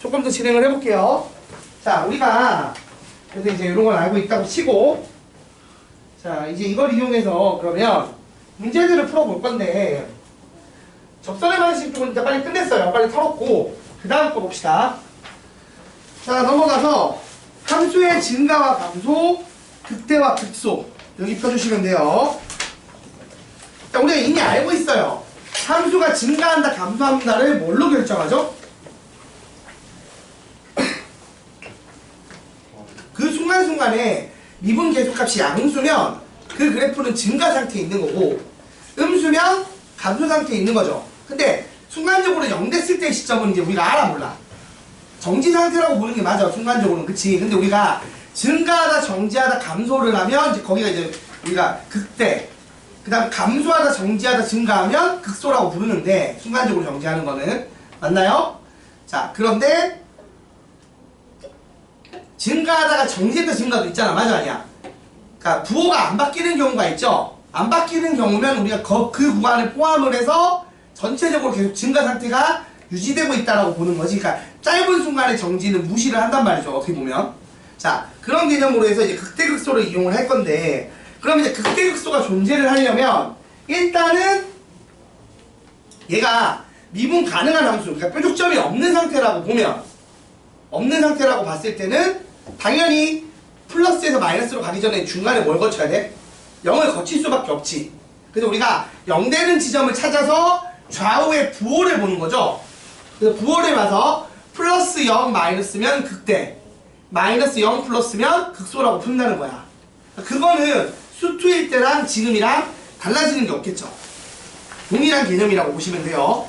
조금 더 진행을 해볼게요. 자, 우리가 그래서 이제 이런 걸 알고 있다고 치고, 자, 이제 이걸 이용해서 그러면 문제들을 풀어볼 건데, 접선의 방식 쪽은 일단 빨리 끝냈어요. 빨리 털었고, 그 다음 거 봅시다. 자, 넘어가서 함수의 증가와 감소, 극대와 극소 여기 펴주시면 돼요. 자, 우리가 이미 알고 있어요. 함수가 증가한다, 감소한다를 뭘로 결정하죠? 그 순간순간에 미분 계수값이 양수면 그 그래프는 증가 상태에 있는 거고, 음수면 감소 상태에 있는 거죠. 근데 순간적으로 0 됐을 때의 시점은 이제 우리가 알아 몰라. 정지 상태라고 보는 게 맞아, 순간적으로는. 그치? 근데 우리가 증가하다, 정지하다, 감소를 하면 이제 거기가 이제 우리가 극대, 그 다음 감소하다, 정지하다, 증가하면 극소라고 부르는데, 순간적으로 정지하는 거는. 맞나요? 자, 그런데 증가하다가 정지했다, 증가도 있잖아. 맞아, 아니야? 그러니까 부호가 안 바뀌는 경우가 있죠. 안 바뀌는 경우면 우리가 그 구간을 포함을 해서 전체적으로 계속 증가 상태가 유지되고 있다라고 보는 거지. 그러니까 짧은 순간에 정지는 무시를 한단 말이죠, 어떻게 보면. 자, 그런 개념으로 해서 이제 극대극소를 이용을 할 건데, 그럼 이제 극대극소가 존재를 하려면 일단은 얘가 미분 가능한 함수, 그러니까 뾰족점이 없는 상태라고 보면, 없는 상태라고 봤을 때는 당연히 플러스에서 마이너스로 가기 전에 중간에 뭘 거쳐야 돼? 0을 거칠 수밖에 없지. 그래서 우리가 0 되는 지점을 찾아서 좌우의 부호를 보는 거죠. 그래서 부호를 봐서 플러스 0 마이너스면 극대, 마이너스 0 플러스면 극소라고 푼다는 거야. 그거는 수투일 때랑 지금이랑 달라지는 게 없겠죠. 동일한 개념이라고 보시면 돼요.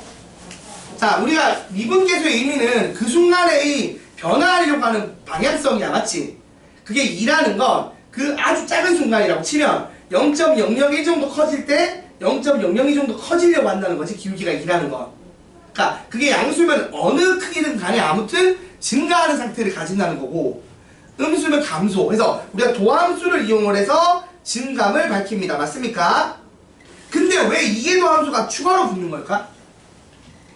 자, 우리가 미분계수의 의미는 그 순간의 변화하려고 하는 방향성이야, 맞지? 그게 2라는 건 그 아주 작은 순간이라고 치면 0.001 정도 커질 때 0.002 정도 커지려고 한다는 거지, 기울기가 2라는 건. 그러니까 그게 양수면 어느 크기든 간에 아무튼 증가하는 상태를 가진다는 거고, 음수면 감소. 그래서 우리가 도함수를 이용을 해서 증감을 밝힙니다. 맞습니까? 근데 왜 이게 도함수가 추가로 붙는 걸까?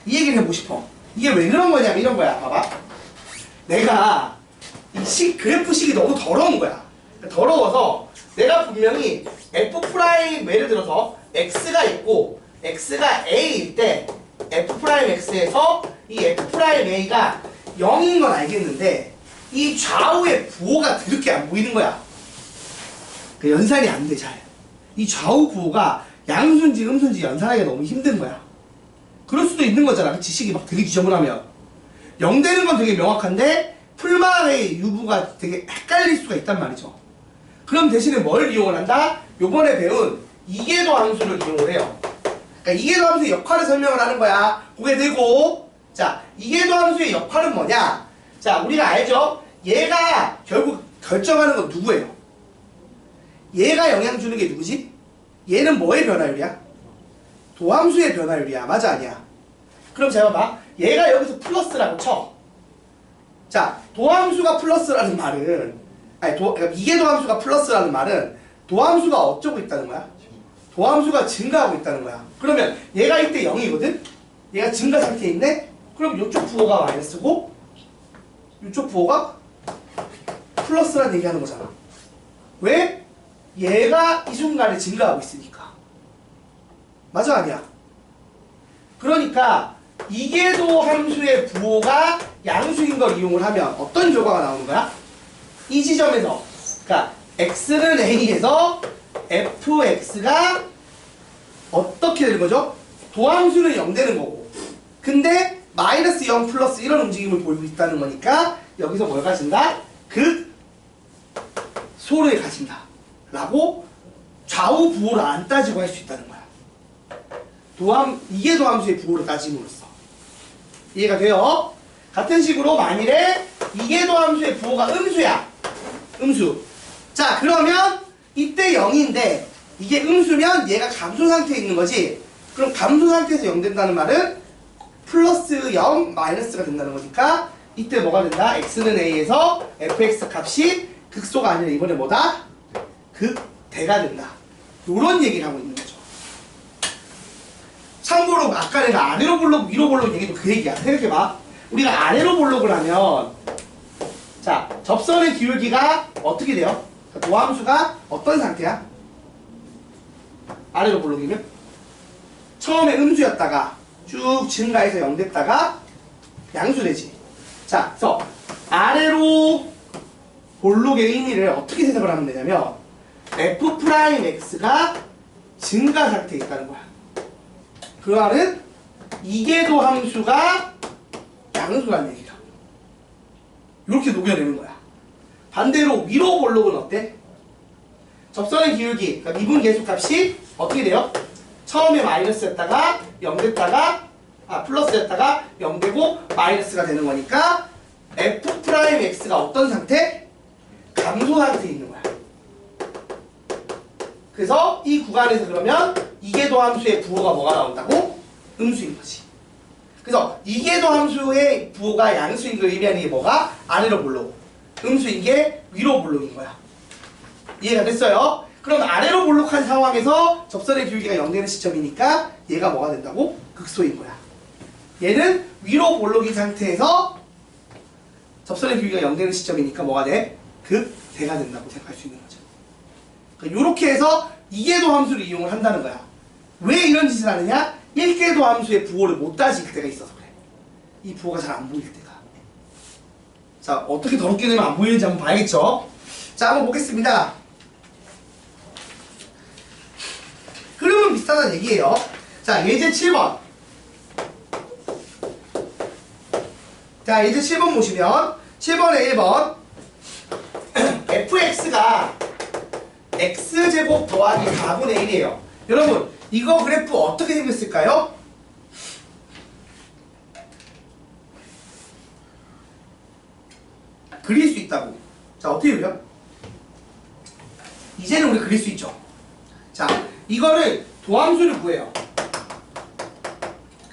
이 얘기를 해보고 싶어. 이게 왜 그런 거냐면 이런 거야. 봐봐. 내가 이 그래프식이 너무 더러운 거야. 더러워서 내가 분명히 F' 예를 들어서 X가 있고 X가 A일 때 F'X에서 이 F'A가 0인 건 알겠는데 이 좌우의 부호가 드럽게 안 보이는 거야. 그 연산이 안 돼, 잘. 이 좌우 부호가 양수인지 음수인지 연산하기가 너무 힘든 거야. 그럴 수도 있는 거잖아. 그치? 식이 막 되게 지저분하면. 0 되는 건 되게 명확한데 풀만의 유부가 되게 헷갈릴 수가 있단 말이죠. 그럼 대신에 뭘 이용을 한다? 요번에 배운 이계도 함수를 이용을 해요. 그러니까 이계도 함수의 역할을 설명을 하는 거야. 고개 들고. 자, 이계도 함수의 역할은 뭐냐? 자, 우리가 알죠? 얘가 결국 결정하는 건 누구예요? 얘가 영향 주는 게 누구지? 얘는 뭐의 변화율이야? 도함수의 변화율이야. 맞아, 아니야? 그럼 잘 봐봐. 얘가 여기서 플러스라고 쳐. 자, 도함수가 플러스라는 말은, 아니, 그러니까 이게 도함수가 플러스라는 말은 도함수가 어쩌고 있다는 거야? 도함수가 증가하고 있다는 거야. 그러면 얘가 이때 0이거든? 얘가 증가 상태에 있네? 그럼 이쪽 부호가 마이너스고 이쪽 부호가 플러스라는 얘기 하는 거잖아. 왜? 얘가 이 순간에 증가하고 있으니까. 맞아, 아니야? 그러니까 이계도 함수의 부호가 양수인 걸 이용을 하면 어떤 결과가 나오는 거야? 이 지점에서, 그러니까 x는 a에서 fx가 어떻게 되는 거죠? 도함수는 0 되는 거고, 근데 마이너스 0 플러스 이런 움직임을 보이고 있다는 거니까 여기서 뭘 가진다? 극소를 가진다 라고 좌우 부호를 안 따지고 할 수 있다는 거야. 이게 도함수의 부호를 따짐으로써. 이해가 돼요? 같은 식으로 만일에 이게 도함수의 부호가 음수야. 음수. 자, 그러면 이때 0인데 이게 음수면 얘가 감소 상태에 있는 거지. 그럼 감소 상태에서 0 된다는 말은 플러스 0 마이너스가 된다는 거니까 이때 뭐가 된다? x는 a에서 fx 값이 극소가 아니라 이번에 뭐다? 극대가 된다. 요런 얘기를 하고 있는 거죠. 참고로 아까 내가 아래로 보려고 위로 보려고 얘기도 그 얘기야. 생각해봐. 우리가 아래로 볼록을 하면 자, 접선의 기울기가 어떻게 돼요? 도함수가 어떤 상태야? 아래로 볼록이면? 처음에 음수였다가 쭉 증가해서 0 됐다가 양수되지. 자, 그래서 아래로 볼록의 의미를 어떻게 해석을 하면 되냐면 f'x가 증가 상태에 있다는 거야. 그 말은 이계도 함수가 양수라는 얘기야. 이렇게 녹여내는 거야. 반대로 위로 볼록은 어때? 접선의 기울기, 그러니까 미분 계수값이 어떻게 돼요? 처음에 마이너스였다가 0 됐다가 플러스였다가 0 되고 마이너스가 되는 거니까 f'x가 어떤 상태? 감소 상태에 있는 거야. 그래서 이 구간에서 그러면 이계도 함수의 부호가 뭐가 나온다고? 음수인 거지. 그래서 이계도 함수의 부호가 양수인 걸 의미하는 게 뭐가? 아래로 볼록. 음수인 게 위로 볼록인 거야. 이해가 됐어요? 그럼 아래로 볼록한 상황에서 접선의 기울기가 0 되는 시점이니까 얘가 뭐가 된다고? 극소인 거야. 얘는 위로 볼록인 상태에서 접선의 기울기가 0 되는 시점이니까 뭐가 돼? 극대가 된다고 생각할 수 있는 거죠. 그러니까 이렇게 해서 이계도 함수를 이용을 한다는 거야. 왜 이런 짓을 하느냐? 1계도 함수의 부호를 못 따질 때가 있어서 그래. 이 부호가 잘 안 보일 때가. 자, 어떻게 더럽게 되면 안 보이는지 한번 봐야겠죠? 자, 한번 보겠습니다. 흐름은 비슷하다는 얘기예요. 자, 예제 7번. 자, 예제 7번 보시면 7번에 1번 fx가 x제곱 더하기 4분의 1이에요. 여러분, 이거 그래프 어떻게 생겼을까요? 그릴 수 있다고. 자, 어떻게 그려? 이제는 우리 그릴 수 있죠. 자, 이거를 도함수를 구해요.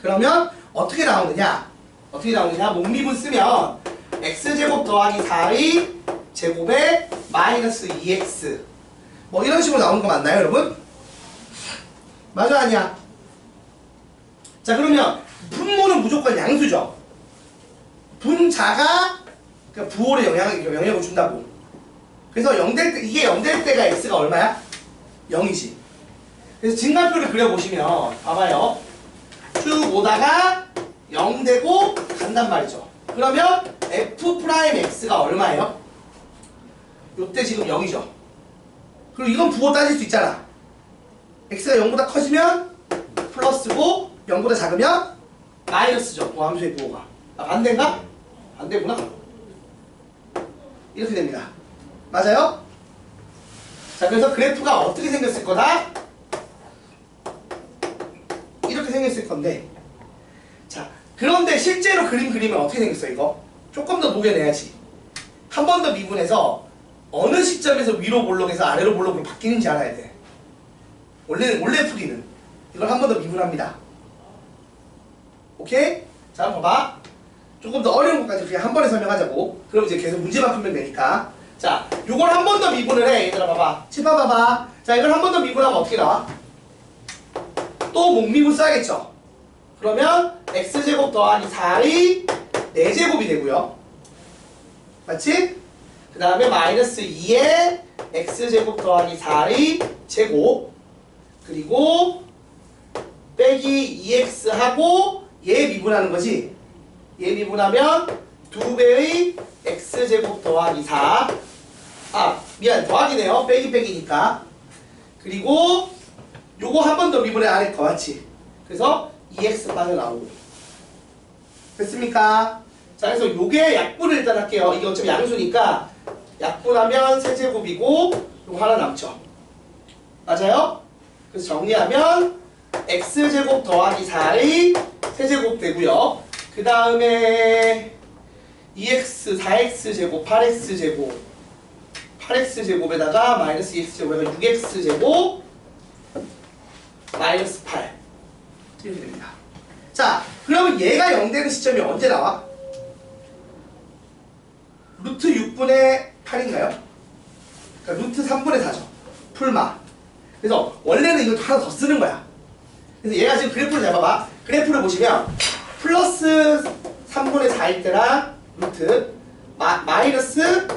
그러면 어떻게 나오느냐? 목미분 쓰면 x제곱 더하기 4의 제곱에 마이너스 2x 뭐 이런 식으로 나오는 거 맞나요, 여러분? 맞아, 아니야? 자, 그러면 분모는 무조건 양수죠. 분자가 그러니까 부호를 영향을 준다고. 그래서 0 될 때, 이게 0 될 때가 x가 얼마야? 0이지. 그래서 증가표를 그려보시면 봐봐요. 쭉 오다가 0 되고 간단 말이죠. 그러면 f'x가 얼마예요? 요때 지금 0이죠. 그리고 이건 부호 따질 수 있잖아. x가 0보다 커지면 플러스고 0보다 작으면 마이너스죠. 도함수의 부호가. 반대인가? 반대구나. 이렇게 됩니다. 맞아요? 자, 그래서 그래프가 어떻게 생겼을 거다? 이렇게 생겼을 건데, 자, 그런데 실제로 그림 그리면 어떻게 생겼어, 이거? 조금 더 녹여내야지. 한 번 더 미분해서 어느 시점에서 위로 볼록에서 아래로 볼록으로 바뀌는지 알아야 돼. 원래 풀이는 이걸 한 번 더 미분합니다. 오케이? 자, 한번 봐봐. 조금 더 어려운 것까지 그냥 한 번에 설명하자고. 그럼 이제 계속 문제만 풀면 되니까. 자, 요걸 한 번 더 미분을 해. 얘들아 봐봐. 칠판 봐봐. 자, 이걸 한 번 더 미분하면 어떻게 나와? 또 목미분 써야겠죠. 그러면 x제곱 더하기 4의 4제곱이 되고요. 맞지? 그 다음에 마이너스 2의 x제곱 더하기 4의 제곱, 그리고 빼기 2x 하고 얘 미분하는 거지. 얘 미분하면 2배의 x제곱 더하기 4. 미안, 더하기네요. 빼기 빼기니까. 그리고 요거 한 번 더 미분해. 아래 거 맞지? 그래서 2x 빠져나오고. 됐습니까? 자, 그래서 요게 약분을 일단 할게요. 이게 어차피 양수니까 약분하면 세제곱이고 요거 하나 남죠. 맞아요? 그래서 정리하면 x제곱 더하기 4의 세제곱 되고요. 그 다음에 2x, 4x제곱, 8x제곱, 8x제곱에다가 마이너스 2x제곱에다가 6x제곱 마이너스 8 이렇게 됩니다. 자, 그러면 얘가 0 되는 시점이 언제 나와? 루트 6분의 8인가요? 그러니까 루트 3분의 4죠. 풀마. 그래서 원래는 이걸 하나 더 쓰는 거야. 그래서 얘가 지금 그래프를 잘 봐봐. 그래프를 보시면 플러스 3분의 4일 때랑 루트 마이너스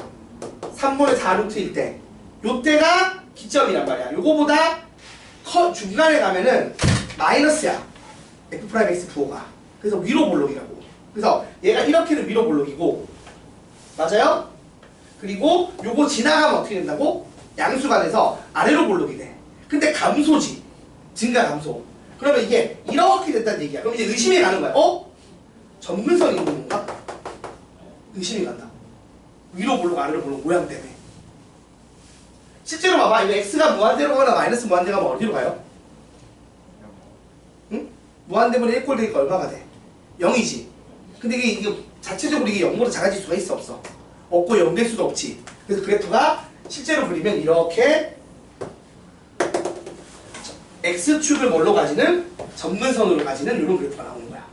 3분의 4 루트일 때 요때가 기점이란 말이야. 요거보다 중간에 가면은 마이너스야. F'X 부호가. 그래서 위로 볼록이라고. 그래서 얘가 이렇게는 위로 볼록이고 맞아요? 그리고 요거 지나가면 어떻게 된다고? 양수가 돼서 아래로 볼록이 돼. 근데 감소지. 증가 감소. 그러면 이게 이렇게 됐다는 얘기야. 그럼 이제 의심이 가는 거야. 점근선이 있는 건가? 의심이 간다. 위로 볼록 아래로 볼록 모양 때문에. 실제로 봐봐. 이거 x가 무한대로 가나 마이너스 무한대가 가면 어디로 가요? 응? 무한대분의 1꼴 되니까 얼마가 돼? 0이지. 근데 이게 자체적으로 이게 0보다 작아질 수가 있어 없어? 없고 0 될 수도 없지. 그래서 그래프가 실제로 그리면 이렇게 x축을 뭘로 가지는? 점근선으로 가지는 이런 그래프가 나오는 거야.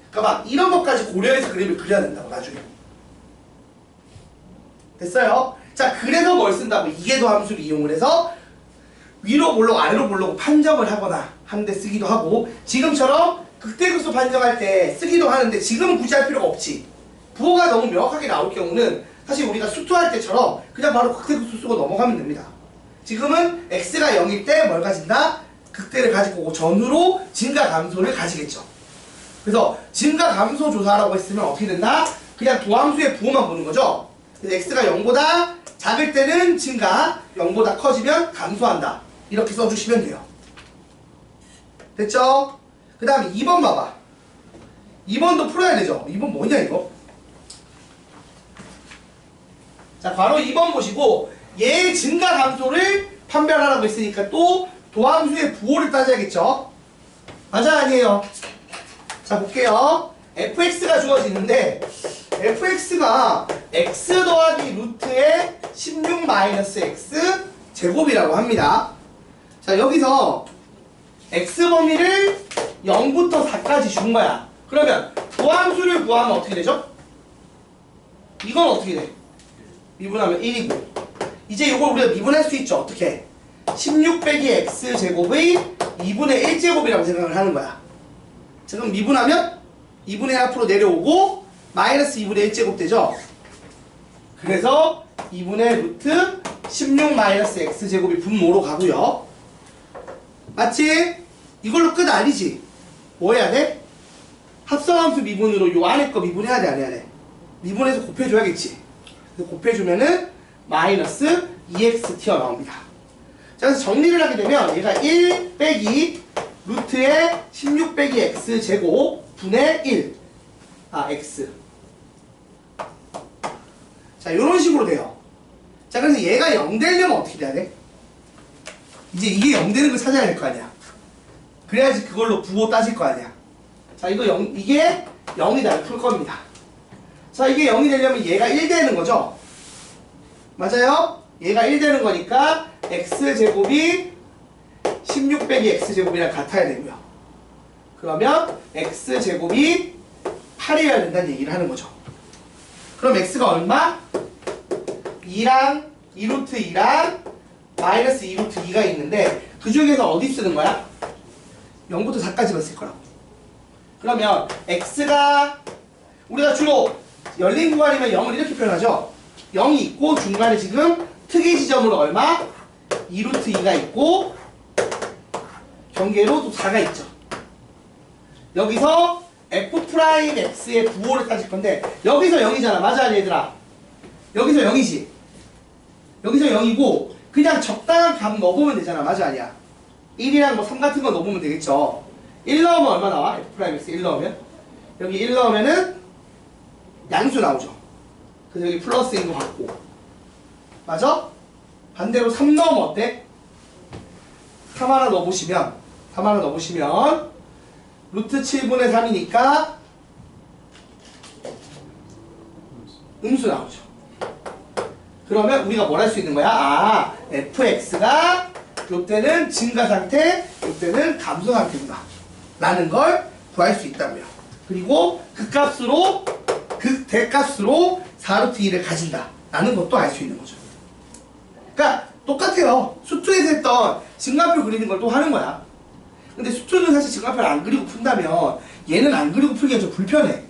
그러니까 막 이런 것까지 고려해서 그림을 그려야 된다고 나중에. 됐어요? 자, 그래서 뭘 쓴다고? 이계도 함수를 이용을 해서 위로 볼록 아래로 볼록 판정을 하거나 하는데 쓰기도 하고 지금처럼 극대극소 판정할 때 쓰기도 하는데 지금은 굳이 할 필요가 없지. 부호가 너무 명확하게 나올 경우는 사실 우리가 수투할 때처럼 그냥 바로 극대극소 쓰고 넘어가면 됩니다. 지금은 x가 0일 때 뭘 가진다? 극대를 가질 거고 전후로 증가 감소를 가지겠죠. 그래서 증가 감소 조사라고 했으면 어떻게 된다? 그냥 도함수의 부호만 보는 거죠. 그래서 x가 0보다 작을 때는 증가, 0보다 커지면 감소한다. 이렇게 써주시면 돼요. 됐죠? 그 다음에 2번 봐봐. 2번도 풀어야 되죠? 2번 뭐냐 이거? 자, 바로 2번 보시고 얘의 증가 감소를 판별하라고 했으니까 또 도함수의 부호를 따져야겠죠? 맞아 아니에요? 자, 볼게요. fx가 주어지는데 fx가 x 더하기 루트의 16 마이너스 x 제곱이라고 합니다. 자, 여기서 x 범위를 0부터 4까지 준 거야. 그러면 도함수를 구하면 어떻게 되죠? 이건 어떻게 돼? 미분하면 1이고 이제 이걸 우리가 미분할 수 있죠. 어떻게? 16 빼기 x 제곱의 2분의 1제곱이라고 생각을 하는 거야. 지금 미분하면 2분의 1 앞으로 내려오고 마이너스 2분의 1제곱 되죠? 그래서 2분의 루트 16 마이너스 x제곱이 분모로 가고요. 맞지? 이걸로 끝 아니지? 뭐 해야 돼? 합성함수 미분으로 요 안에 거 미분해야 돼, 안 해야 돼? 미분해서 곱해줘야겠지? 그래서 곱해주면은 마이너스 2x 튀어나옵니다. 자, 그래서 정리를 하게 되면 얘가 1 빼기 루트의 16 빼기 x제곱 분의 1 x. 자, 요런 식으로 돼요. 자, 그래서 얘가 0 되려면 어떻게 돼야 돼? 이제 이게 0 되는 걸 찾아야 될 거 아니야. 그래야지 그걸로 부호 따질 거 아니야. 자, 이거 이게 0이다. 풀 겁니다. 자, 이게 0이 되려면 얘가 1 되는 거죠? 맞아요? 얘가 1 되는 거니까 x제곱이 16 빼기 x제곱이랑 같아야 되고요. 그러면 x제곱이 8이어야 된다는 얘기를 하는 거죠. 그럼 x가 얼마? 2랑 2루트 2랑 마이너스 2루트 2가 있는데 그 중에서 어디 쓰는 거야? 0부터 4까지만 쓸 거라고. 그러면 x가 우리가 주로 열린 구간이면 0을 이렇게 표현하죠. 0이 있고 중간에 지금 특이 지점으로 얼마? 2루트 2가 있고 경계로 또 4가 있죠. 여기서 f'x의 부호를 따질 건데 여기서 0이잖아. 맞아 얘들아? 여기서 0이지. 여기서 0이고 그냥 적당한 값 넣어보면 되잖아. 맞아 아니야? 1이랑 뭐 3 같은 거 넣어보면 되겠죠. 1 넣으면 얼마 나와? f'x 1 넣으면? 여기 1 넣으면은 양수 나오죠. 그래서 여기 플러스인 것 같고 맞아? 반대로 3 넣으면 어때? 3 하나 넣어보시면 루트 7분의 3이니까 음수 나오죠. 그러면 우리가 뭘 할 수 있는 거야? 아, fx가 요때는 증가 상태, 요때는 감소 상태구나 라는 걸 구할 수 있다고요. 그리고 극값으로 극대값으로 4루트 2를 가진다 라는 것도 알 수 있는 거죠. 그러니까 똑같아요. 수투에서 했던 증가표 그리는 걸 또 하는 거야. 근데 수투는 사실 증가표를 안 그리고 푼다면 얘는 안 그리고 풀기가 좀 불편해.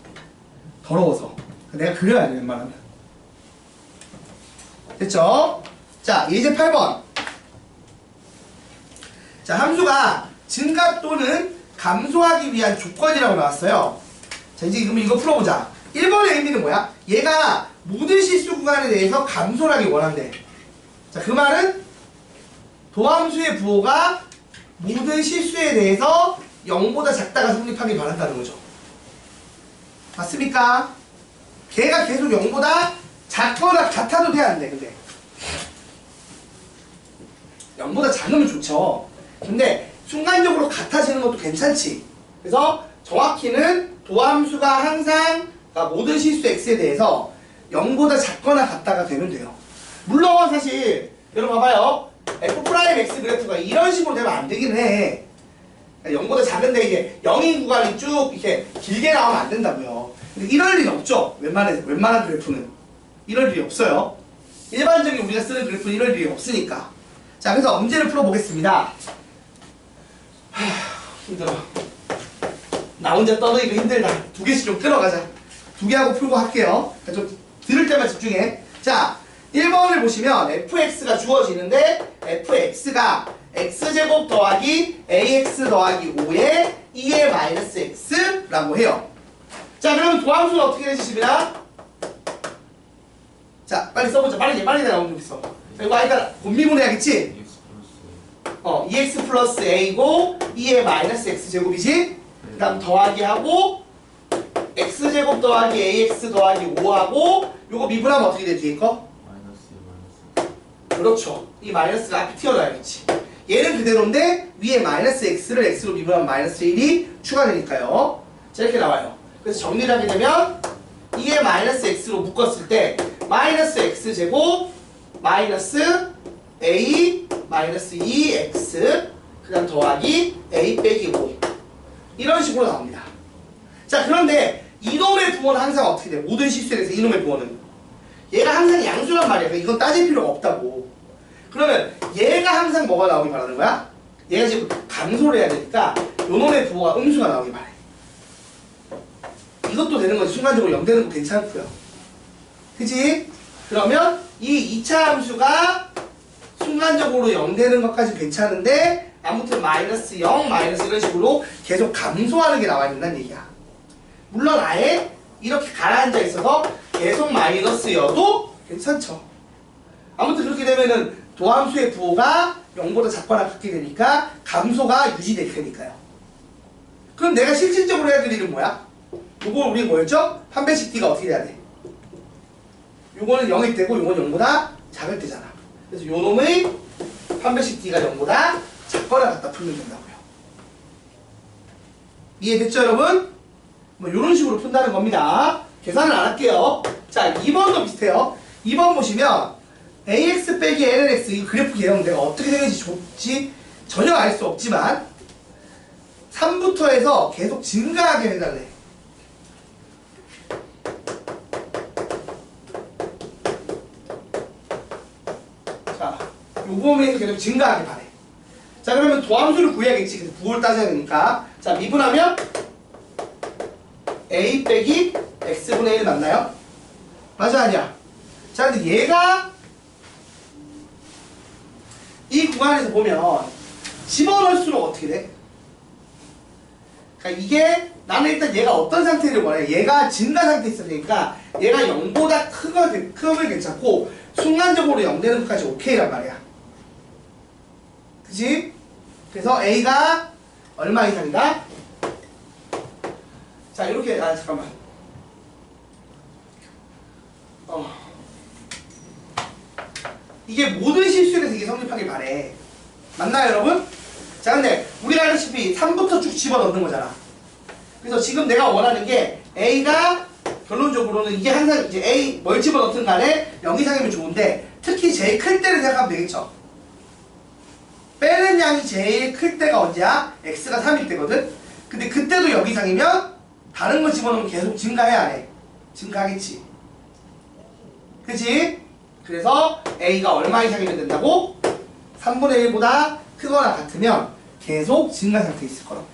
더러워서. 내가 그려야 돼, 웬만하면. 됐죠? 자, 예제 8번. 자, 함수가 증가 또는 감소하기 위한 조건이라고 나왔어요. 자, 이제 그럼 이거 풀어보자. 1번의 의미는 뭐야? 얘가 모든 실수 구간에 대해서 감소를 하기 원한대. 자, 그 말은 도함수의 부호가 모든 실수에 대해서 0보다 작다가 성립하길 바란다는 거죠. 맞습니까? 걔가 계속 0보다 작거나 같아도 돼, 안 돼? 근데 0보다 작으면 좋죠. 근데 순간적으로 같아지는 것도 괜찮지. 그래서 정확히는 도함수가 항상 그러니까 모든 실수 x에 대해서 0보다 작거나 같다가 되면 돼요. 물론 사실 여러분 봐봐요. f'x 그래프가 이런 식으로 되면 안 되긴 해. 0보다 작은데 이제 0인 구간이 쭉 이렇게 길게 나오면 안 된다고요. 근데 이럴 일은 없죠. 웬만한 그래프는 이럴 일이 없어요. 일반적인 우리가 쓰는 그래프는 이럴 일이 없으니까. 자, 그래서 문제를 풀어보겠습니다. 힘들어. 나 혼자 떠들기가 힘들다. 두 개씩 좀 끌어가자. 두 개 하고 풀고 할게요. 좀 들을 때만 집중해. 자, 1번을 보시면 fx가 주어지는데 fx가 x제곱 더하기 ax 더하기 5에 2의 마이너스 x라고 해요. 자, 그러면 도함수는 어떻게 되십니다? 자, 빨리 써보자. 빨리 나오면 좋겠어. 자, 이거 아이가 곤미분해야겠지? EX 플러스 A고 2의 마이너스 X제곱이지? 그 다음 더하기 하고 X제곱 더하기 AX 더하기 5하고 요거 미분하면 어떻게 돼? 뒤에 거? 마이너스. 그렇죠. 이 마이너스가 앞에 튀어나와야겠지. 얘는 그대로인데 위에 마이너스 X를 X로 미분하면 마이너스 1이 추가되니까요. 자, 이렇게 나와요. 그래서 정리를 하게 되면 2의 마이너스 X로 묶었을 때 마이너스 X제곱 마이너스 A 마이너스 2x 그 다음 더하기 a 빼기 5 이런 식으로 나옵니다. 자, 그런데 이놈의 부호는 항상 어떻게 돼? 모든 실수에 대해서 이놈의 부호는 얘가 항상 양수란 말이야. 이건 따질 필요가 없다고. 그러면 얘가 항상 뭐가 나오길 바라는 거야? 얘가 지금 감소를 해야 되니까 요놈의 부호가 음수가 나오길 바래. 이것도 되는 거지. 순간적으로 0 되는 거 괜찮고요. 그치? 그러면 이 2차 함수가 순간적으로 0 되는 것까지 괜찮은데 아무튼 마이너스 0, 마이너스 이런 식으로 계속 감소하는 게 나와 있는 얘기야. 물론 아예 이렇게 가라앉아 있어서 계속 마이너스여도 괜찮죠. 아무튼 그렇게 되면은 도함수의 부호가 0보다 작거나 같게 되니까 감소가 유지될 테니까요. 그럼 내가 실질적으로 해야 될 일은 뭐야? 요거 우리 뭐였죠? 판별식 D가 어떻게 돼야 돼? 요거는 0일 때고 요거는 0보다 작을 때잖아. 그래서 요놈의 판별식 D가 0보다 작거나 같다 풀면 된다고요. 이해됐죠, 여러분? 뭐 요런 식으로 푼다는 겁니다. 계산을 안 할게요. 자, 2번도 비슷해요. 2번 보시면 ax 빼기 lnx 이 그래프 개형 내가 어떻게 되는지 좋지 전혀 알 수 없지만 3부터 해서 계속 증가하게 해달래. 자, 요 부분에서 계속 증가하게 바래. 자, 그러면 도함수를 구해야겠지. 그래서 부호를 따져야 되니까. 자, 미분하면 a 빼기 x분의 1 맞나요? 맞아, 아니야? 자, 근데 얘가 이 구간에서 보면 집어넣을수록 어떻게 돼? 그러니까 이게 나는 일단 얘가 어떤 상태를 원해? 얘가 증가 상태에 있어야 되니까 얘가 0보다 크면 괜찮고 순간적으로 0 되는 것까지 오케이란 말이야. 그치? 그래서 A가 얼마 이상이다? 자, 이렇게, 잠깐만. 이게 모든 실수에 대해서 이게 성립하길 바래. 맞나요, 여러분? 자, 근데 우리가 알다시피 3부터 쭉 집어넣는 거잖아. 그래서 지금 내가 원하는 게 A가 결론적으로는 이게 항상 이제 A 뭘 집어넣든 간에 0 이상이면 좋은데 특히 제일 클 때를 생각하면 되겠죠. 빼는 양이 제일 클 때가 언제야? X가 3일 때거든? 근데 그때도 0 이상이면 다른 거 집어넣으면 계속 증가해, 안 해? 증가하겠지. 그치? 그래서 A가 얼마 이상이면 된다고? 3분의 1보다 크거나 같으면 계속 증가 상태에 있을 거라고요.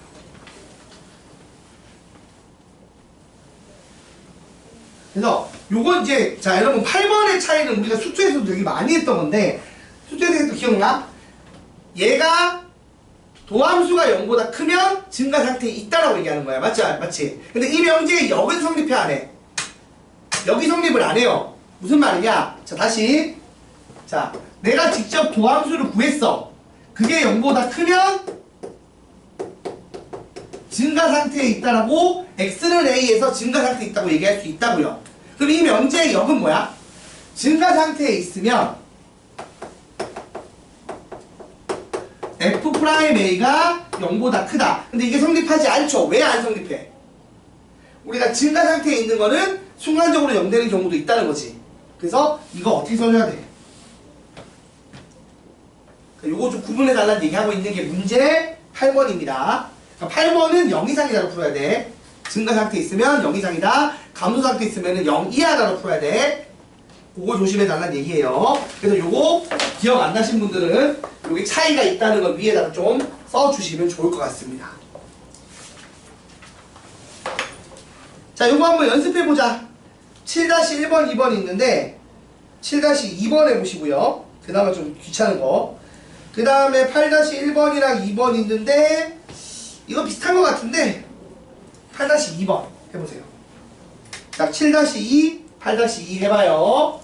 그래서 요건 이제 자 여러분 8번의 차이는 우리가 숙제에서도 되게 많이 했던 건데 숙제에서도 기억나? 얘가 도함수가 0보다 크면 증가 상태에 있다라고 얘기하는 거야. 맞지? 맞지? 근데 이 명제에 여기서 성립해 안 해. 여기 성립을 안 해요. 무슨 말이냐? 자 다시 자 내가 직접 도함수를 구했어. 그게 0보다 크면 증가 상태에 있다라고 x는 a에서 증가 상태에 있다고 얘기할 수 있다고요. 그럼 이 명제의 역은 뭐야? 증가 상태에 있으면 f'a가 0보다 크다. 근데 이게 성립하지 않죠. 왜 안 성립해? 우리가 증가 상태에 있는 거는 순간적으로 0 되는 경우도 있다는 거지. 그래서 이거 어떻게 써줘야 돼? 요거 좀 구분해달라는 얘기하고 있는 게 문제 8번입니다. 8번은 0 이상이다로 풀어야 돼. 증가 상태 있으면 0 이상이다. 감소 상태 있으면 0 이하다로 풀어야 돼. 그거 조심해달라는 얘기예요. 그래서 요거 기억 안 나신 분들은 여기 차이가 있다는 걸 위에다가 좀 써주시면 좋을 것 같습니다. 자, 요거 한번 연습해보자. 7-1번, 2번 있는데 7-2번 해보시고요. 그 다음에 좀 귀찮은 거. 그 다음에 8-1번이랑 2번 있는데 이거 비슷한 것 같은데 8-2번 해보세요. 자, 7-2, 8-2 해봐요.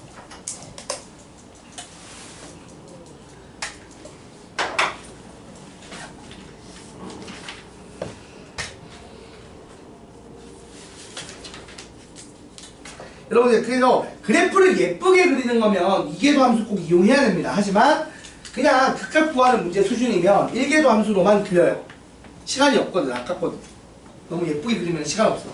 여러분들 그래서 그래프를 예쁘게 그리는 거면 이계도 함수 꼭 이용해야 됩니다. 하지만 그냥 극각 구하는 문제 수준이면 1계도 함수로만 그려요. 시간이 없거든. 아깝거든. 너무 예쁘게 그리면 시간 없어.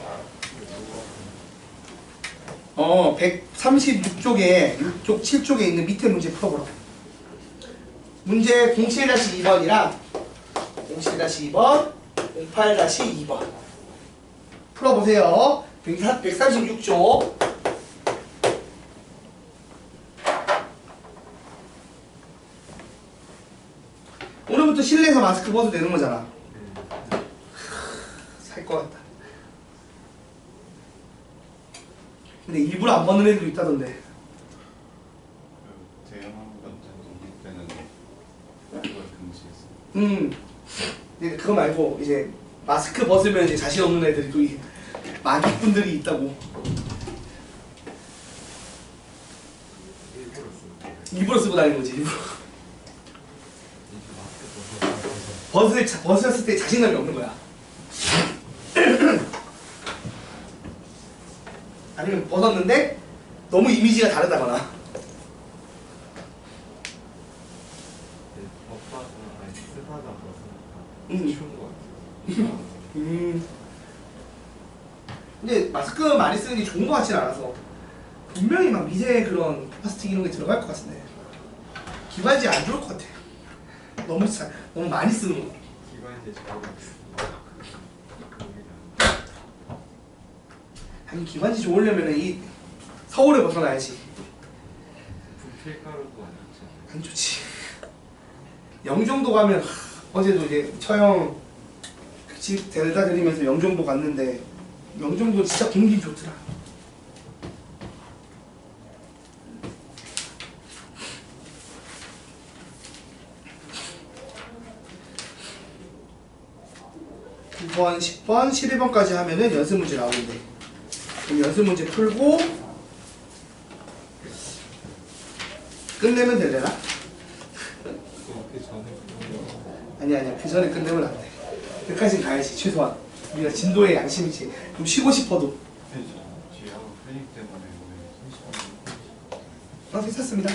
136쪽에 6쪽 7쪽에 있는 밑에 문제 풀어보라. 문제 07-2번이랑 07-2번 08-2번 풀어보세요. 136쪽 오늘부터 실내에서 마스크 벗어도 되는 거잖아. 살 것 같다. 근데 일부러 안 벗는 애들도 있다던데. 대형항공 같은 동기 때는 그걸 금지했어. 근데 그거 말고 이제 마스크 벗으면 이제 자신 없는 애들이 또 많은 분들이 있다고. 일부러 쓰고 다니는 거지. 일부러. 벗었을 때 자신감이 없는 거야. 아니면 벗었는데 너무 이미지가 다르다거나. 쓰다가 벗으니까 추운 거 같아. 근데 마스크 많이 쓰는 게 좋은 거 같진 않아서 분명히 막 미세 그런 플라스틱 이런 게 들어갈 것 같은데 기관지 안 좋을 것 같아. 너무 많이 쓰는 거. 기관지 작업 아니 기관지 좋으려면 이 서울에 벗어나야지. 부필가루도 안 좋지. 안 좋지. 영종도 가면 어제도 이제 처형 집 데려다 드리면서 영종도 갔는데 영종도 진짜 공기 좋더라. (9번) (10번) (11번까지) 하면은 연습 문제 나오는데 그럼 연습 문제 풀고 끝내면 되려나? 그 전에 아니야 그 전에 끝내면 안 돼. 끝까지 가야지 최소한. 우리가 진도의 양심이지. 좀 쉬고 싶어도. 뒤하고 클릭 때문에 오늘 30분 괜찮습니다.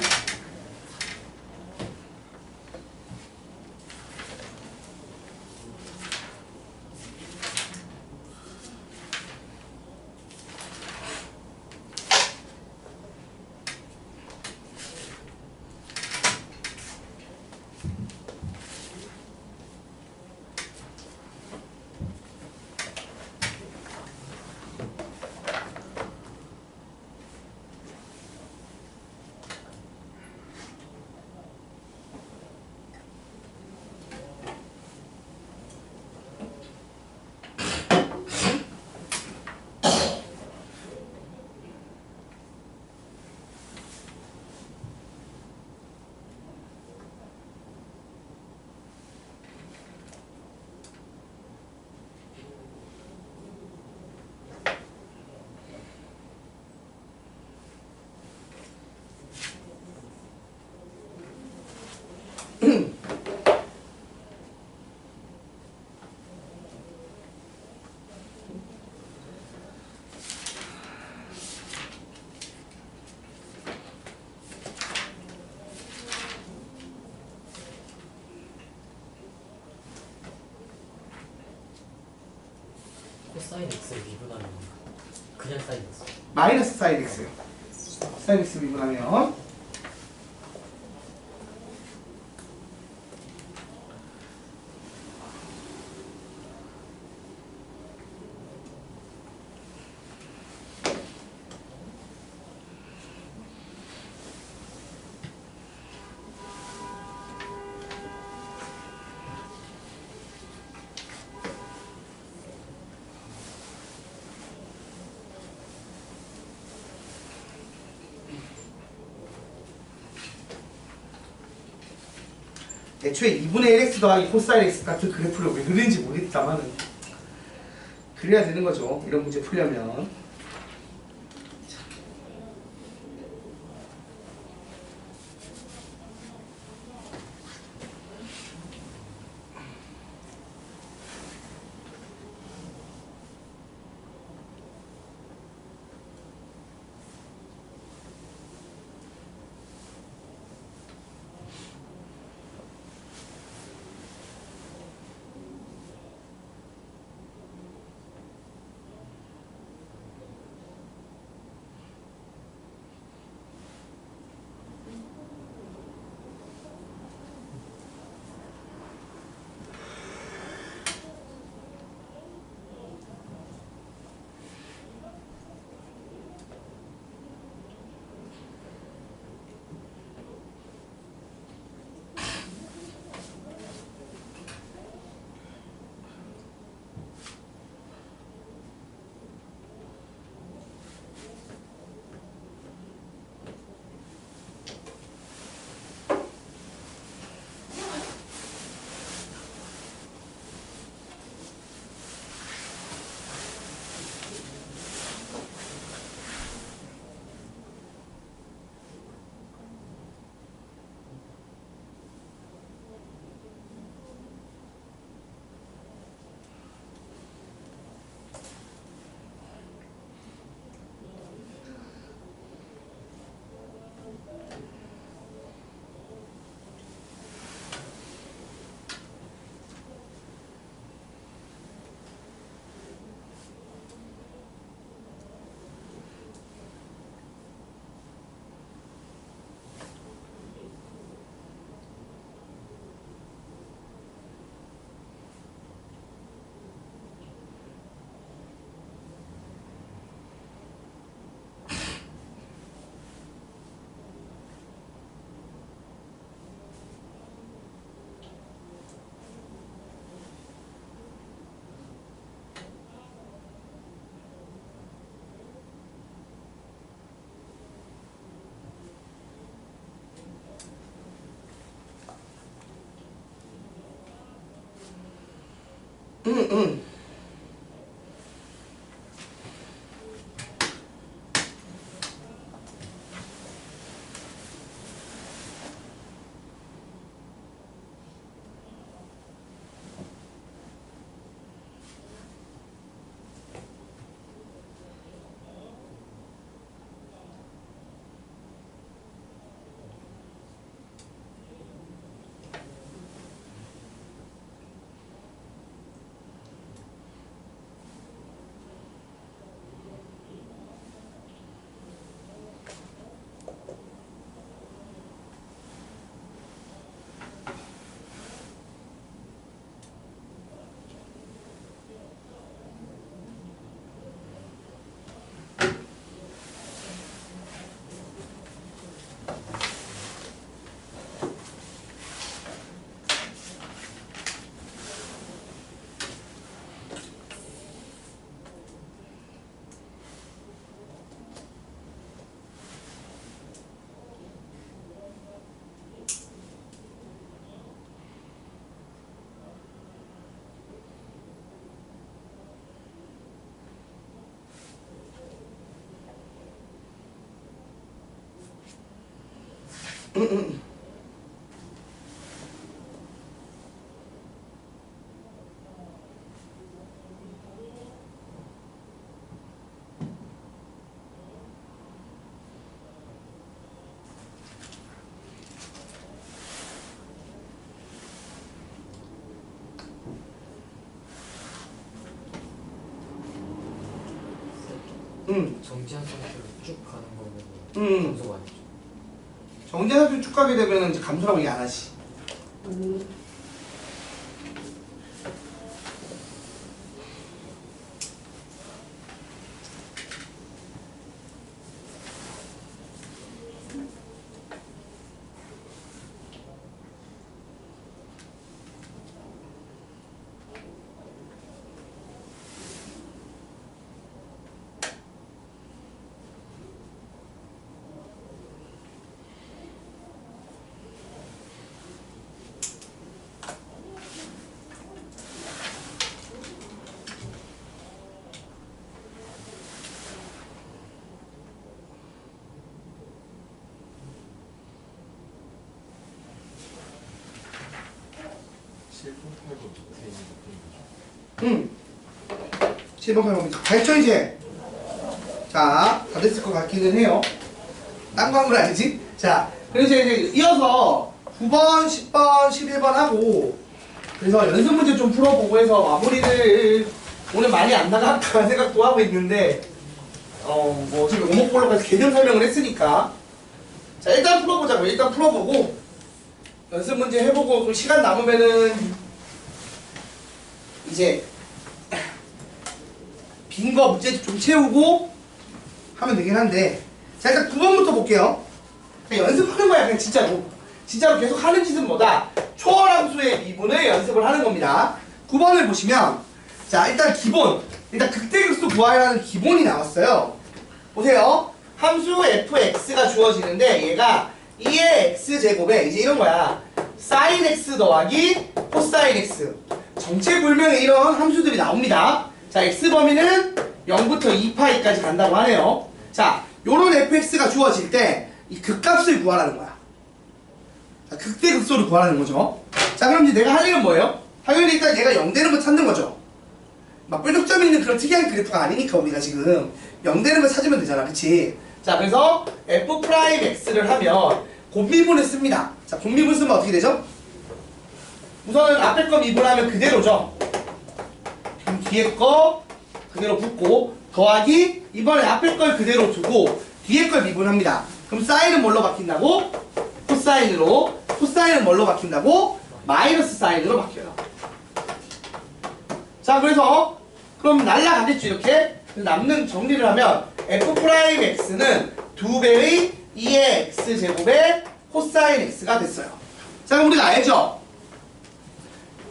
코사인 x를 미분하면 그냥 사인 x. 마이너스 사인 x. 사인 x 미분하면 애초에 2분의 1x 더하기 코사인 x 같은 그래프를 왜 그리는지 모르겠다만 그래야 되는 거죠. 이런 문제 풀려면. 응. 정지한 상태로 쭉 가는 거면 감소가 아니죠. 정제한표 쭉 가게 되면 이제 감소라고 얘기 안 하지. 밑에 있는 7번, 8번입니다. 됐죠, 이제? 자, 다 됐을 것 같기는 해요. 딴 거 한 건 아니지? 자, 그래서 이제 이어서 9번, 10번, 11번 하고, 그래서 연습 문제 좀 풀어보고 해서 마무리를 오늘 많이 안 나갈까 생각도 하고 있는데, 뭐 어차피 오목볼록까지 개념 설명을 했으니까. 자, 일단 풀어보자고요. 일단 풀어보고, 연습 문제 해보고, 그럼 시간 남으면은, 이제, 빈 거 문제 좀 채우고 하면 되긴 한데, 자, 일단 9번부터 볼게요. 그냥 연습하는 거야, 그냥 진짜로. 진짜로 계속 하는 짓은 뭐다? 초월함수의 미분을 연습을 하는 겁니다. 9번을 보시면, 자, 일단 기본, 일단 극대극소 구하라는 기본이 나왔어요. 보세요. 함수 fx가 주어지는데, 얘가 2의 x제곱에, 이제 이런 거야. sin x 더하기 코사인 x. 정체불명의 이런 함수들이 나옵니다. 자, x 범위는 0부터 2파이까지 간다고 하네요. 자, 요런 fx가 주어질 때 이 극값을 구하라는 거야. 자, 극대극소를 구하라는 거죠. 자, 그럼 이제 내가 할 일은 뭐예요? 당연히 일단 얘가 0 되는 거 찾는 거죠. 막 뾰족점이 있는 그런 특이한 그래프가 아니니까 우리가 지금 0 되는 거 찾으면 되잖아, 그치? 자, 그래서 f'x를 하면 곱미분을 씁니다. 자, 곱미분 쓰면 어떻게 되죠? 우선은 앞에 거 미분하면 그대로죠. 그럼 뒤에 거 그대로 붙고 더하기 이번에 앞에 걸 그대로 두고 뒤에 걸 미분합니다. 그럼 사인은 뭘로 바뀐다고? 코사인으로. 코사인은 뭘로 바뀐다고? 마이너스 사인으로 바뀌어요. 자, 그래서 그럼 날라가겠죠, 이렇게. 남는 정리를 하면 f'x는 2배의 2의 x제곱의 코사인 x가 됐어요. 자, 그럼 우리가 알죠?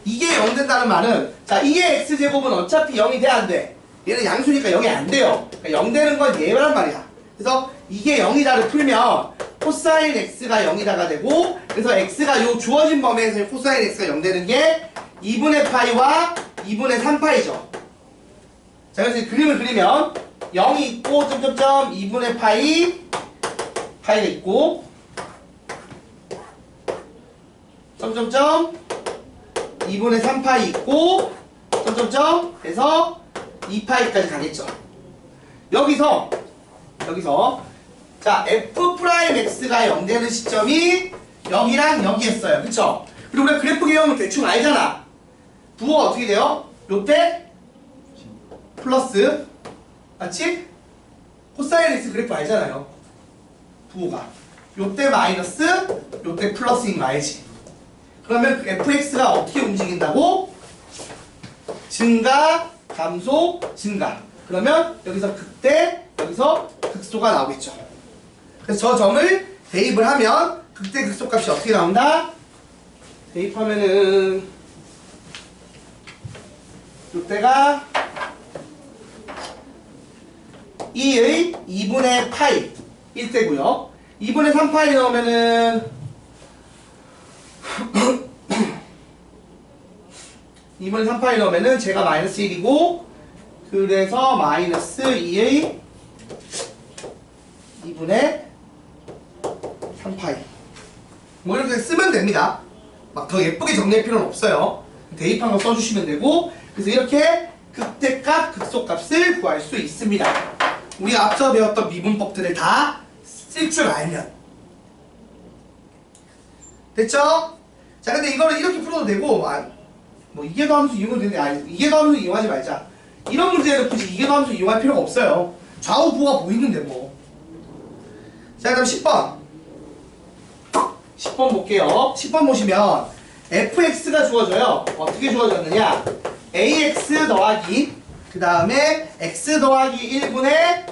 이게 0 된다는 말은, 자, 2의 x제곱은 어차피 0이 돼, 안 돼? 얘는 양수니까 0이 안 돼요. 그러니까 0 되는 건 얘란 말이야. 그래서 이게 0이다를 풀면 코사인 x가 0이다가 되고, 그래서 x가 요 주어진 범위에서 코사인 x가 0 되는 게 2분의 파이와 2분의 3파이죠. 자, 그래서 이 그림을 그리면 0이 있고, 점점점 2분의 파이가 있고, 점점점 2분의 3파이 있고, 점점점 해서 2파이까지 가겠죠. 여기서 자, f'x가 0 되는 시점이 여기랑 여기였어요. 그쵸? 그리고 우리가 그래프 개념을 대충 알잖아. 부호가 어떻게 돼요? 요때 플러스, 맞지? 코사인 x 그래프 알잖아요. 부호가 요때 마이너스, 요때 플러스인 거 알지? 그러면 그 fx가 어떻게 움직인다고? 증가, 감소, 증가. 그러면 여기서 극대, 여기서 극소가 나오겠죠. 그래서 저 점을 대입을 하면 극대 극소 값이 어떻게 나온다? 대입하면은 이때가 2의 2분의 파이 1대고요. 2분의 3파이 넣으면은 2분의 3파이 넣으면은 제가 마이너스 1이고, 그래서 마이너스 2의 2분의 3파이. 뭐 이렇게 쓰면 됩니다. 막 더 예쁘게 정리할 필요는 없어요. 대입한 거 써주시면 되고, 그래서 이렇게 극대값, 극소값을 구할 수 있습니다. 우리가 앞서 배웠던 미분법들을 다 쓸 줄 알면. 됐죠? 자, 근데 이거를 이렇게 풀어도 되고, 뭐 이계도함수 이용해도 되는데, 이계도함수 이용하지 말자. 이런 문제는 굳이 이계도함수 이용할 필요가 없어요. 좌우 부호가 보이는데 뭐. 자, 그럼 10번. 10번 볼게요. 10번 보시면 fx가 주어져요. 어떻게 주어졌느냐? ax 더하기 그 다음에 x 더하기 1분의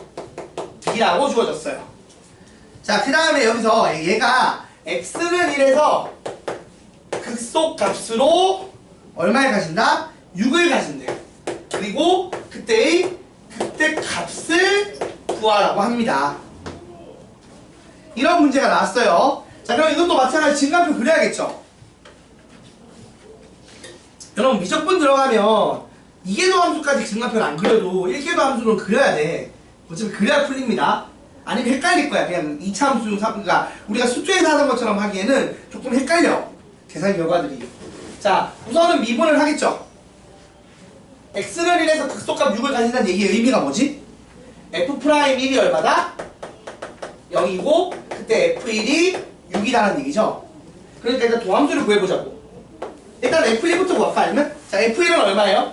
b라고 주어졌어요. 자, 그 다음에 여기서 얘가 x는 1에서 극소값으로 얼마에 가신다? 6을 가신대요. 그리고 그때의 극대값을 구하라고 합니다. 이런 문제가 나왔어요. 자, 그럼 이것도 마찬가지 증가표 그려야겠죠? 여러분 미적분 들어가면 2계도 함수까지 증가표를 안 그려도 1계도 함수는 그려야 돼. 어차피 그래야 풀립니다. 아니면 헷갈릴 거야. 그냥 2차 함수, 그러니까 우리가 수조에서 하는 것처럼 하기에는 조금 헷갈려. 계산 결과들이. 자, 우선은 미분을 하겠죠. x는 1에서 극소값 6을 가진다는 얘기의 의미가 뭐지? f'1이 얼마다? 0이고 그때 f1이 6이라는 얘기죠. 그러니까 일단 도함수를 구해보자고. 일단 f1부터 구할까 아니면? 자, f1은 얼마예요?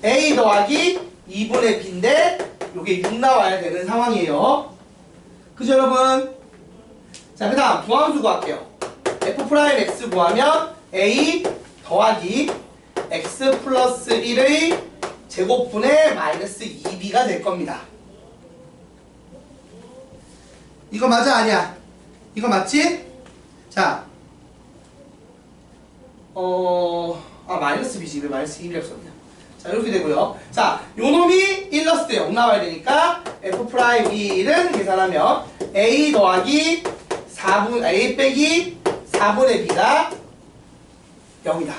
a 더하기 2분의 b인데 요게 6 나와야 되는 상황이에요. 그죠 여러분? 자, 그 다음 도함수 구할게요. f'x 구하면 a 더하기 x 플러스 1의 제곱분의 마이너스 2b가 될 겁니다. 이거 맞아 아니야? 이거 맞지? 자, 마이너스 b지. 왜 마이너스 2를 썼냐? 자, 이렇게 되고요. 자, 요 놈이 1 넣었을 때 0 나와야 되니까 f'1은 계산하면 a 더하기 4분, a 빼기 4분의 b가 0이다.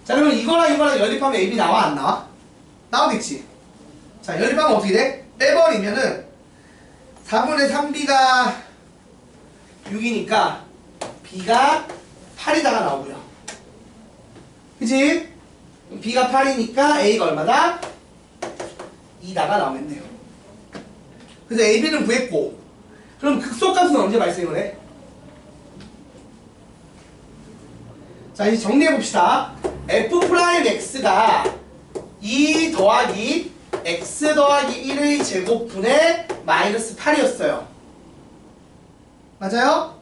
자, 그러면 이거랑 연립하면 ab 나와 안 나와? 나오겠지. 자, 연립하면 어떻게 돼? 빼버리면은 4분의 3b가 6이니까 b가 8이다가 나오고요. 그치? b가 8이니까 a가 얼마다? 2다가 나오겠네요. 그래서 ab는 구했고, 그럼 극소값은 언제 발생을 해? 자, 이제 정리해봅시다. f'x가 2 더하기 x 더하기 1의 제곱분의 마이너스 8이었어요. 맞아요?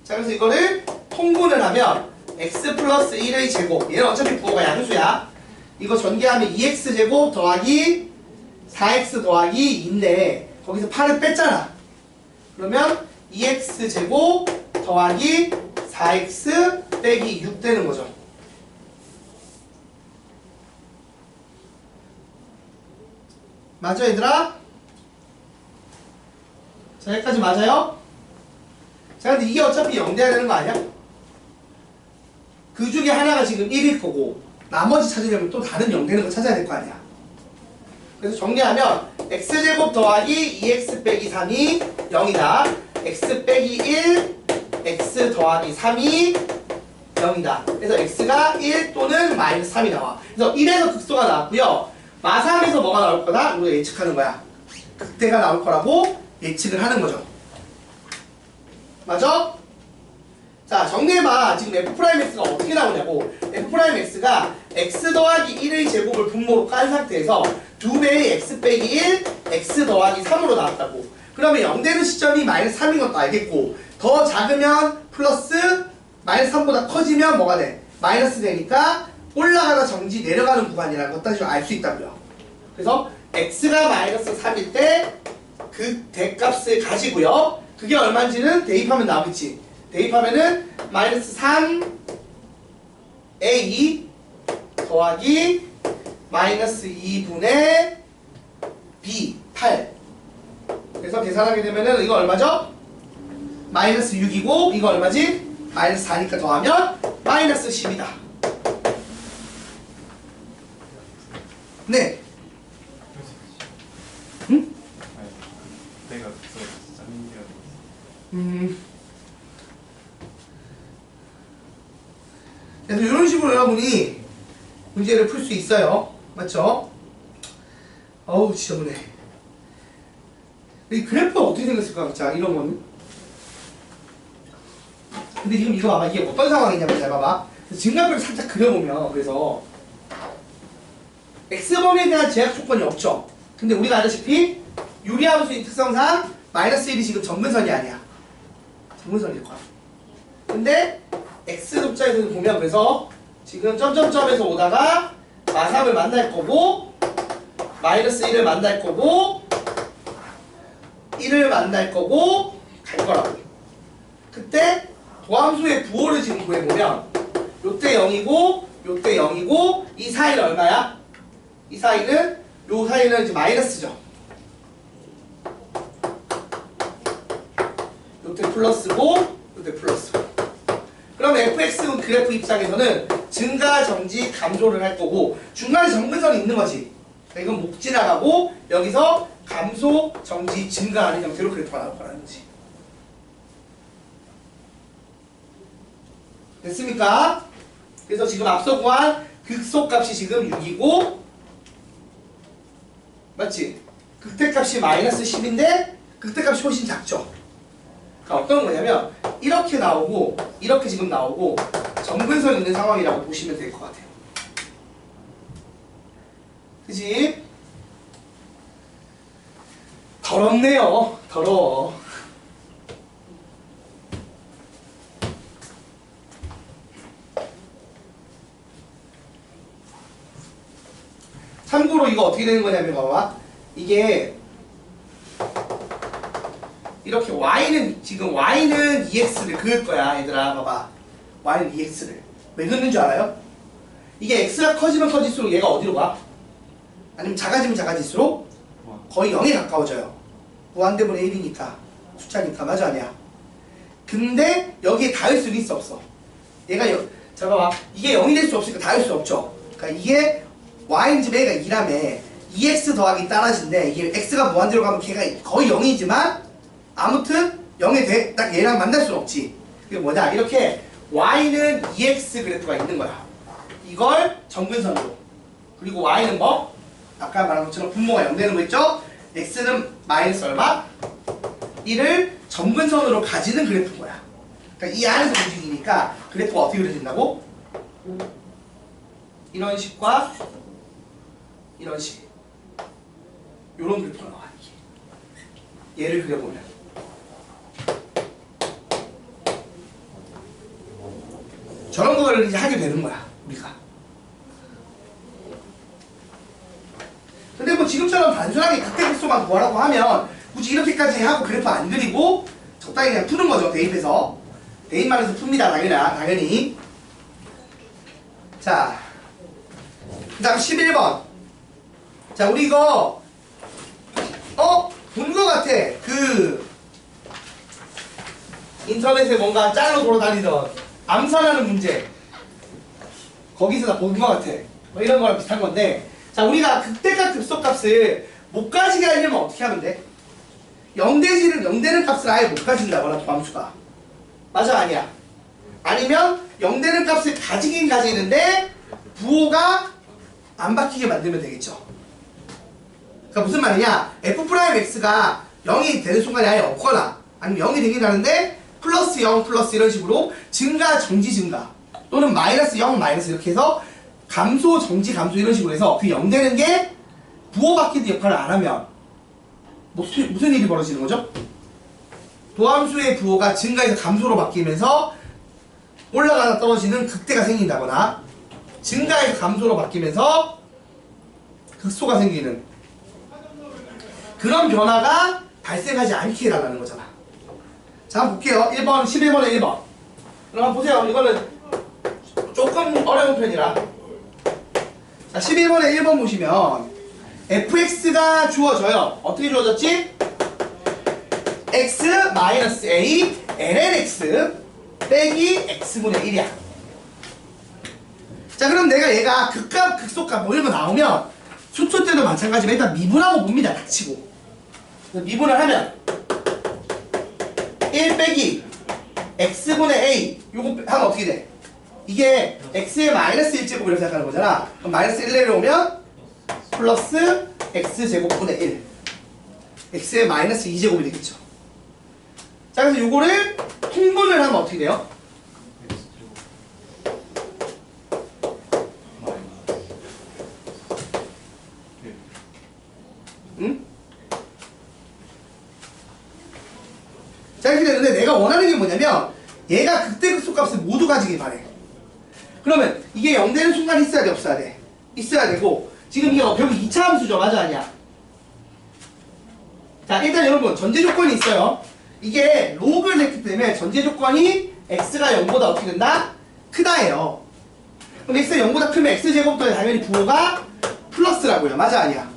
자, 그래서 이거를 통분을 하면 x 플러스 1의 제곱, 얘는 어차피 부호가 양수야. 이거 전개하면 2x제곱 더하기 4x 더하기 2인데 거기서 8을 뺐잖아. 그러면 2x제곱 더하기 4x 빼기 6 되는 거죠. 맞아 얘들아? 자, 여기까지 맞아요? 자, 근데 이게 어차피 0 돼야 되는 거 아니야? 그 중에 하나가 지금 1일 거고 나머지 찾으려면 또 다른 0 되는 거 찾아야 될 거 아니야. 그래서 정리하면 x제곱 더하기 2x 빼기 3이 0이다. x 빼기 1, x 더하기 3이 0이다. 그래서 x가 1 또는 마이너스 3이 나와. 그래서 1에서 극소가 나왔고요. 마삼에서 뭐가 나올 거다? 우리가 예측하는 거야. 극대가 나올 거라고 예측을 하는 거죠. 맞아? 자, 정리해봐. 지금 f'x가 어떻게 나오냐고. f'x가 x 더하기 1의 제곱을 분모로 깐 상태에서 2배의 x 빼기 1, x 더하기 3으로 나왔다고. 그러면 0 되는 시점이 마이너스 3인 것도 알겠고, 더 작으면 플러스, 마이너스 3보다 커지면 뭐가 돼? 마이너스 되니까 올라가다 정지 내려가는 구간이라는 것까지 알 수 있다고요. 그래서 x가 마이너스 3일 때 그 대값을 가지고요. 그게 얼마인지는 대입하면 나오겠지. 대입하면은 마이너스 3a 더하기 마이너스 2분의 b 8. 그래서 계산하게 되면은 이거 얼마죠? 마이너스 6이고 이거 얼마지? 마이너스 4니까 더하면 마이너스 10이다. 네. 응? 내가 짠겨. 그래서 이런 식으로 여러분이 문제를 풀 수 있어요. 맞죠? 어우 지저분해. 이 그래프가 어떻게 생겼을까? 자, 이런 거는. 근데 지금 이거 봐봐. 이게 어떤 상황이냐면 잘 봐봐. 증가표를 살짝 그려보면 그래서 x번에 대한 제약 조건이 없죠. 근데 우리가 알다시피 유리함수의 특성상 마이너스 1이 지금 정근선이 아니야. 정근선일 거야. 근데 x 돕자에서 보면 그래서 지금 점점점에서 오다가 마삼을 만날 거고 마이너스 1을 만날 거고 1을 만날 거고 갈 거라고. 그때 도함수의 부호를 지금 구해보면 요때 0이고 요때 0이고 이 사이는 얼마야? 이 사이는 요 사이는 이제 마이너스죠. 요때 플러스고 요때 플러스고. 그럼 fx는 그래프 입장에서는 증가, 정지, 감소를 할 거고 중간에 정근선이 있는 거지. 그러니까 이건 못 지나가고 여기서 감소, 정지, 증가하는 형태로 그래프가 나올 거라는 거지. 됐습니까? 그래서 지금 앞서 구한 극소값이 지금 6이고 맞지? 극대값이 마이너스 10인데 극대값이 훨씬 작죠? 그러니까 어떤 거냐면 이렇게 나오고 이렇게 지금 나오고 정근선 있는 상황이라고 보시면 될 것 같아요. 그치? 더럽네요. 더러워. 참고로 이거 어떻게 되는 거냐면 봐봐. 이게 이렇게 y는 지금 y는 ex를 그을 거야 얘들아. 봐봐. y는 ex를 왜 그는 줄 알아요? 이게 x가 커지면 커질수록 얘가 어디로 가? 아니면 작아지면 작아질수록 거의 0에 가까워져요. 무한대분의 1이니까 숫자니까. 맞아 아니야? 근데 여기에 닿을 수는 있어 없어? 얘가 자 봐봐. 이게 0이 될 수 없으니까 닿을 수 없죠. 그러니까 이게 y인지 얘가 2라며 2x 더하기 따라진데 이게 x가 무한대로 가면 걔가 거의 0이지만 아무튼 0에 딱 얘랑 만날 수는 없지. 그게 뭐냐? 이렇게 y는 2x 그래프가 있는 거야. 이걸 정근선으로. 그리고 y는 뭐? 아까 말한 것처럼 분모가 0 되는 거 있죠? x는 마이너스 얼마? 1을 정근선으로 가지는 그래프인 거야. 그러니까 이 안에서 움직이니까 그래프가 어떻게 그려진다고? 이런 식과 이런 식. 요런 그래프가 나와. 이게. 얘를 그려보면 저런 거를 이제 하게 되는 거야 우리가. 근데 뭐 지금처럼 단순하게 극대극소만 구하라고 하면 굳이 이렇게까지 하고 그래프 안 그리고 적당히 그냥 푸는 거죠. 대입해서. 대입만 해서 풉니다. 당연히. 자, 그 다음 11번. 자, 우리 이거 본 거 같아. 그 인터넷에 뭔가 짤로 돌아다니던 암산하는 문제. 거기서 나 본 거 같아. 뭐 이런 거랑 비슷한 건데. 자, 우리가 극대값 극소값을 못 가지게 하려면 어떻게 하면 돼? 0되는 값을 아예 못 가진다거나 도함수가. 맞아 아니야? 아니면 0되는 값을 가지긴 가지는데 부호가 안 바뀌게 만들면 되겠죠. 그러니까 무슨 말이냐? f'x가 0이 되는 순간이 아예 없거나 아니면 0이 되긴 하는데 플러스 0 플러스 이런 식으로 증가 정지 증가 또는 마이너스 0 마이너스 이렇게 해서 감소 정지 감소 이런 식으로 해서 그 0 되는 게 부호 바뀌는 역할을 안 하면 무슨 일이 벌어지는 거죠? 도함수의 부호가 증가해서 감소로 바뀌면서 올라가다 떨어지는 극대가 생긴다거나 증가해서 감소로 바뀌면서 극소가 생기는 그런 변화가 발생하지 않게 해달라는 거잖아. 자, 한번 볼게요. 1번, 11번에 1번. 그럼 한번 보세요. 이거는 조금 어려운 편이라. 자, 11번에 1번 보시면 fx가 주어져요. 어떻게 주어졌지? x-a lnx 빼기 x분의 1이야. 자, 그럼 내가 얘가 극값, 극소값 뭐 이런 거 나오면 수초 때도 마찬가지로 일단 미분하고 봅니다. 닥치고. 미분을 하면 1 빼기 x분의 a 요거 하면 어떻게 돼? 이게 x의 마이너스 1제곱 이렇게 생각하는 거잖아. 그럼 마이너스 1 내려오면 플러스 x제곱분의 1 x의 마이너스 2제곱이 되겠죠. 자, 그래서 요거를 통분을 하면 어떻게 돼요? 이렇게 되는데 내가 원하는 게 뭐냐면 얘가 극대극소값을 모두 가지길 바래. 그러면 이게 0 되는 순간 있어야 돼 없어야 돼? 있어야 되고 지금 이게 결국 2차 함수죠. 맞아 아니야? 자 일단 여러분 전제 조건이 있어요. 이게 로그를 냈기 때문에 전제 조건이 x가 0보다 어떻게 된다? 크다예요. 그럼 x가 0보다 크면 x제곱도 당연히 부호가 플러스라고요. 맞아 아니야?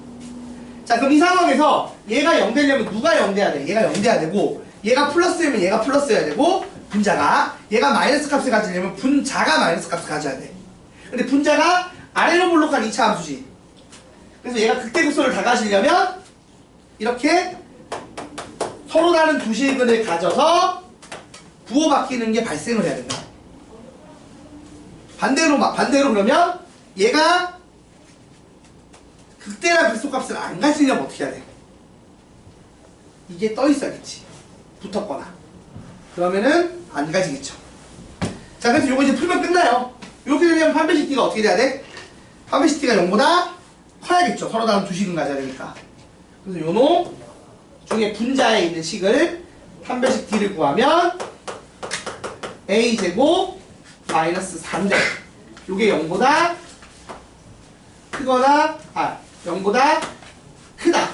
자 그럼 이 상황에서 얘가 0 되려면 누가 0 돼야 돼? 얘가 0 돼야 되고 얘가 플러스면 얘가 플러스여야 되고 분자가 얘가 마이너스 값을 가지려면 분자가 마이너스 값을 가져야 돼. 근데 분자가 아래로 볼록한 2차 함수지. 그래서 얘가 극대극소를 다 가지려면 이렇게 서로 다른 두 실근을 가져서 부호 바뀌는 게 발생을 해야 된다. 반대로 그러면 얘가 극대랑 극소값을 안 가지려면 어떻게 해야 돼? 이게 떠 있어야겠지. 붙었거나. 그러면은 안 가지겠죠. 자, 그래서 요거 이제 풀면 끝나요. 이렇게 되면 판별식 D가 어떻게 돼야 돼? 판별식 D가 0보다 커야겠죠. 서로 다른 두 식은 가져야 되니까. 그래서 요놈 중에 분자에 있는 식을 판별식 D를 구하면 A제곱 마이너스 4인데 요게 0보다 크거나 0보다 크다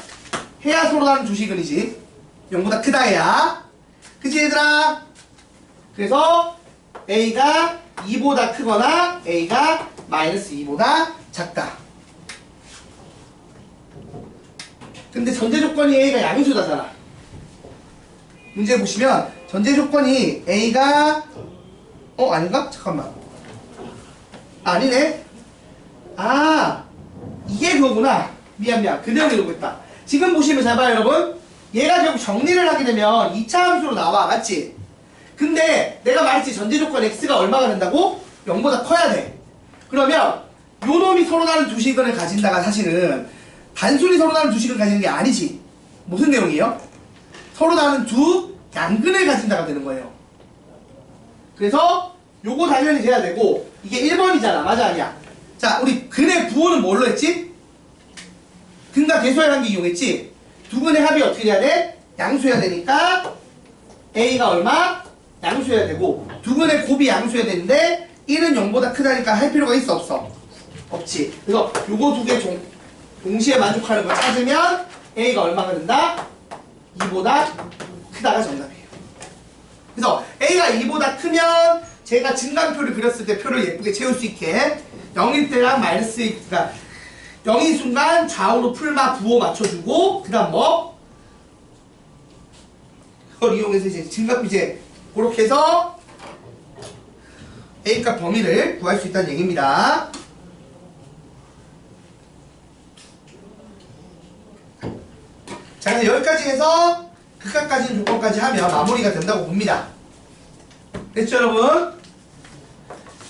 해야 서로 다른 두 식은이지. 0보다 크다 해야. 그치 얘들아? 그래서 A가 2보다 크거나 A가 마이너스 2보다 작다. 근데 전제 조건이 A가 양수다잖아. 문제 보시면 전제 조건이 A가 아닌가? 잠깐만. 아니네. 이게 그거구나. 미안. 그 내용이 이러고 있다. 지금 보시면 잘 봐요 여러분. 얘가 결국 정리를 하게 되면 2차 함수로 나와. 맞지? 근데 내가 말했지 전제 조건 x가 얼마가 된다고? 0보다 커야 돼. 그러면 요 놈이 서로 다른 두 식을 가진다가 사실은 단순히 서로 다른 두 식을 가지는 게 아니지. 무슨 내용이에요? 서로 다른 두 양근을 가진다가 되는 거예요. 그래서 요거 당연히 돼야 되고 이게 1번이잖아. 맞아 아니야? 자 우리 근의 부호는 뭘로 했지? 근과 대소의 관계 이용했지? 두 근의 합이 어떻게 돼야 돼? 양수해야 되니까 A가 얼마? 양수해야 되고 두 근의 곱이 양수해야 되는데 1은 0보다 크다니까 할 필요가 있어 없어? 없지. 그래서 요거 두 개 동시에 만족하는 걸 찾으면 A가 얼마가 된다? 2보다 크다가 정답이에요. 그래서 A가 2보다 크면 제가 증간표를 그렸을 때 표를 예쁘게 채울 수 있게 0일 때랑 마이너스 그러니까 0인 순간 좌우로 풀마 부호 맞춰주고 그 다음 뭐? 그걸 이용해서 이제 증간표 이제 그렇게 해서 A값 범위를 구할 수 있다는 얘기입니다. 자 그래서 여기까지 해서 극각까지는 조건까지 하면 마무리가 된다고 봅니다. 됐죠 여러분?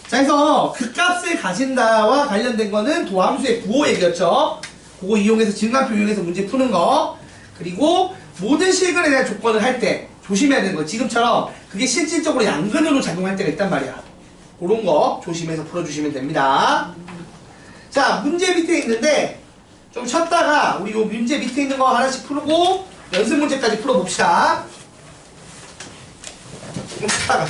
자 그래서 극값을 가진다와 관련된 거는 도함수의 부호 얘기였죠. 그거 이용해서 증간표 이용해서 문제 푸는 거. 그리고 모든 실근에 대한 조건을 할 때 조심해야 되는 거. 지금처럼 그게 실질적으로 양근으로 작용할 때가 있단 말이야. 그런 거 조심해서 풀어주시면 됩니다. 자 문제 밑에 있는데 좀 쉬었다가 우리 요 문제 밑에 있는 거 하나씩 풀고 연습 문제까지 풀어봅시다. 조금 쉬었다가